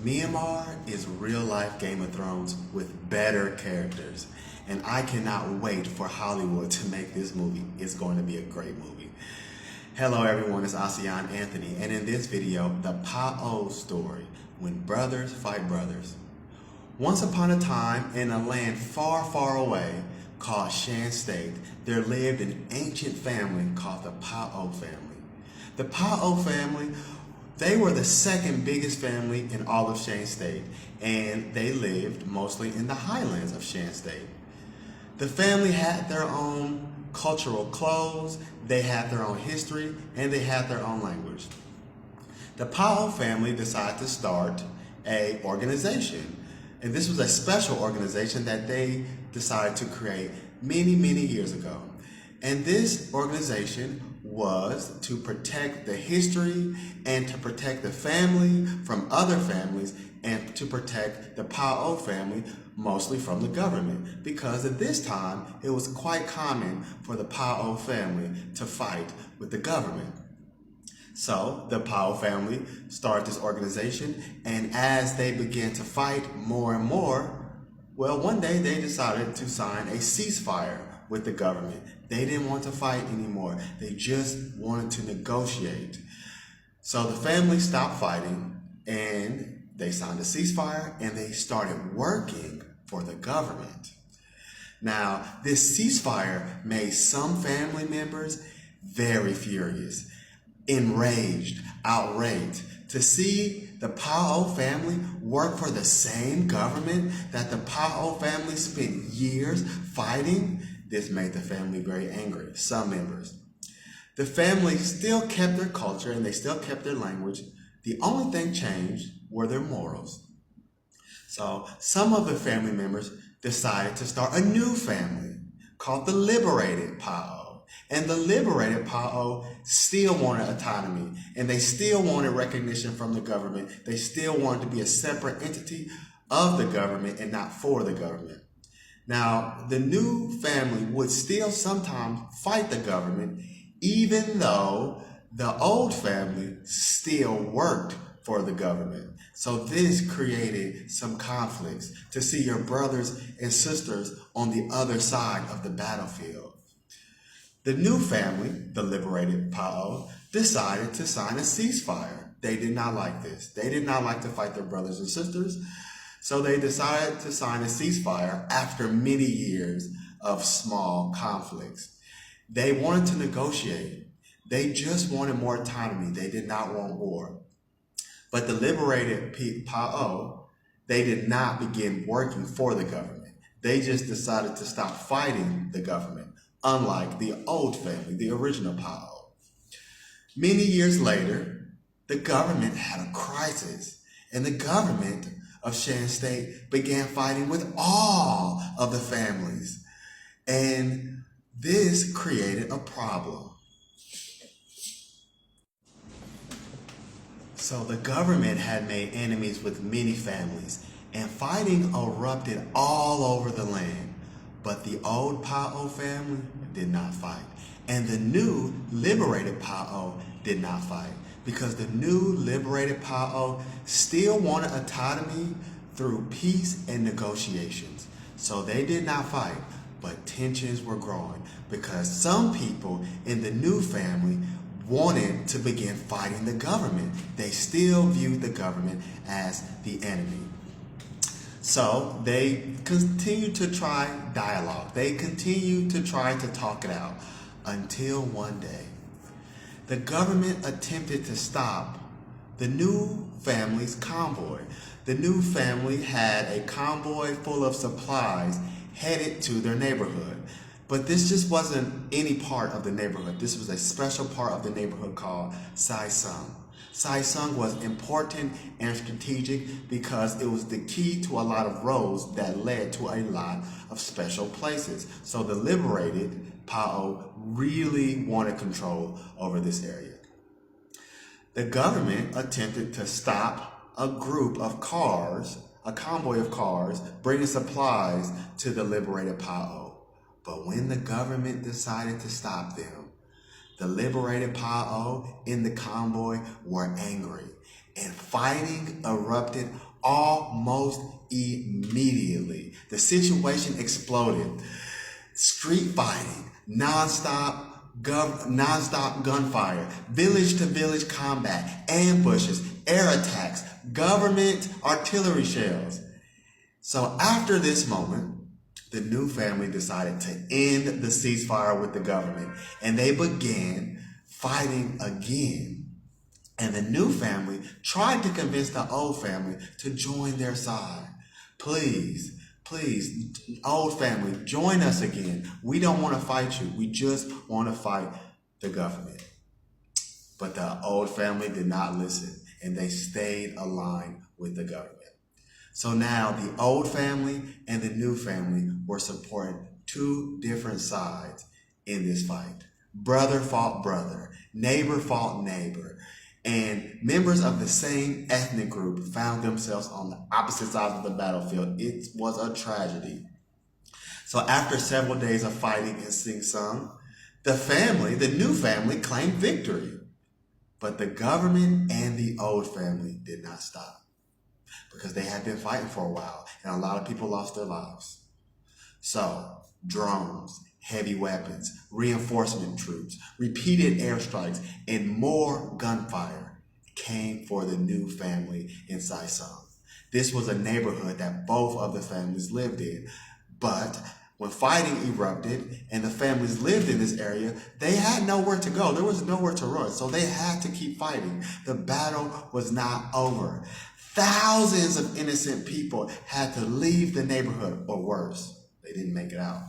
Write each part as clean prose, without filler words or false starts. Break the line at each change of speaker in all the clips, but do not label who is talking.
Myanmar is real-life Game of Thrones with better characters, and I cannot wait for Hollywood to make this movie. It's going to be a great movie. Hello everyone, it's AseanAnthony, and in this video, the Pa'o story, when brothers fight brothers. Once upon a time, in a land far, far away called Shan State, there lived an ancient family called the Pa'o family. The Pa'o family, they were the second biggest family in all of Shan State, and they lived mostly in the highlands of Shan State. The family had their own cultural clothes, they had their own history, and they had their own language. The Pa'o family decided to start an organization, and this was a special organization that they decided to create many, many years ago. And this organization was to protect the history and to protect the family from other families and to protect the Pa'o family mostly from the government, because at this time it was quite common for the Pa'o family to fight with the government. So the Pa'o family started this organization, and as they began to fight more and more, well, one day they decided to sign a ceasefire with the government. They didn't want to fight anymore. They just wanted to negotiate. So the family stopped fighting and they signed a ceasefire and they started working for the government. Now, this ceasefire made some family members very furious, enraged, outraged to see the Pa'o family work for the same government that the Pa'o family spent years fighting. This made the family very angry, some members. The family still kept their culture and they still kept their language. The only thing changed were their morals. So some of the family members decided to start a new family called the Liberated Pa'o. And the Liberated Pa'o still wanted autonomy and they still wanted recognition from the government. They still wanted to be a separate entity of the government and not for the government. Now, the new family would still sometimes fight the government, even though the old family still worked for the government. So this created some conflicts to see your brothers and sisters on the other side of the battlefield. The new family, the Liberated Pa'o, decided to sign a ceasefire. They did not like this. They did not like to fight their brothers and sisters. So they decided to sign a ceasefire after many years of small conflicts. They wanted to negotiate. They just wanted more autonomy. They did not want war. But the Liberated Pa'o, they did not begin working for the government. They just decided to stop fighting the government, unlike the old family, the original Pa'o. Many years later, the government had a crisis, and the government of Shan State began fighting with all of the families. And this created a problem. So the government had made enemies with many families, and fighting erupted all over the land. But the old Pa'o family did not fight. And the new Liberated Pa'o did not fight, because the new Liberated Pa'o still wanted autonomy through peace and negotiations. So they did not fight, but tensions were growing because some people in the new family wanted to begin fighting the government. They still viewed the government as the enemy. So they continued to try dialogue. They continued to try to talk it out until one day, the government attempted to stop the new family's convoy. The new family had a convoy full of supplies headed to their neighborhood. But this just wasn't any part of the neighborhood. This was a special part of the neighborhood called Sai Sung. Sai Sung was important and strategic because it was the key to a lot of roads that led to a lot of special places. So the Liberated Pa'o really wanted control over this area. The government attempted to stop a group of cars, a convoy of cars, bringing supplies to the Liberated Pa'o. But when the government decided to stop them, The liberated PAO in the convoy were angry, and fighting erupted almost immediately. The situation exploded. Street fighting, nonstop gunfire, village to village combat, ambushes, air attacks, government artillery shells. So after this moment, the new family decided to end the ceasefire with the government, and they began fighting again. And the new family tried to convince the old family to join their side. Please, old family, join us again. We don't want to fight you. We just want to fight the government. But the old family did not listen, and they stayed aligned with the government. So now the old family and the new family were supporting two different sides in this fight. Brother fought brother, neighbor fought neighbor, and members of the same ethnic group found themselves on the opposite sides of the battlefield. It was a tragedy. So after several days of fighting in Sing Sung, the new family claimed victory. But the government and the old family did not stop, because they had been fighting for a while, and a lot of people lost their lives. So, drones, heavy weapons, reinforcement troops, repeated airstrikes, and more gunfire came for the new family in Sai Sung. This was a neighborhood that both of the families lived in. But when fighting erupted and the families lived in this area, they had nowhere to go. There was nowhere to run, so they had to keep fighting. The battle was not over. Thousands of innocent people had to leave the neighborhood, or worse, they didn't make it out.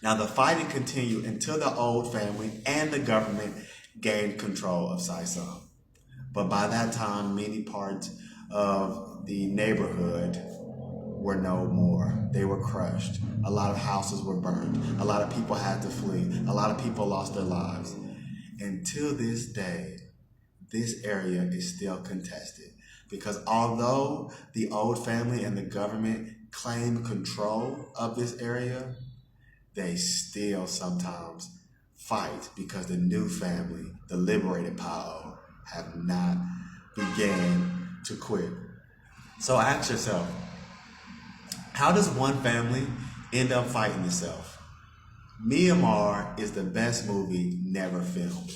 Now the fighting continued until the old family and the government gained control of Sai Sung. But by that time, many parts of the neighborhood were no more. They were crushed. A lot of houses were burned. A lot of people had to flee. A lot of people lost their lives. Until this day, this area is still contested, because although the old family and the government claim control of this area, they still sometimes fight, because the new family, the liberated PAO, have not began to quit. So ask yourself, how does one family end up fighting itself? Myanmar is the best movie never filmed.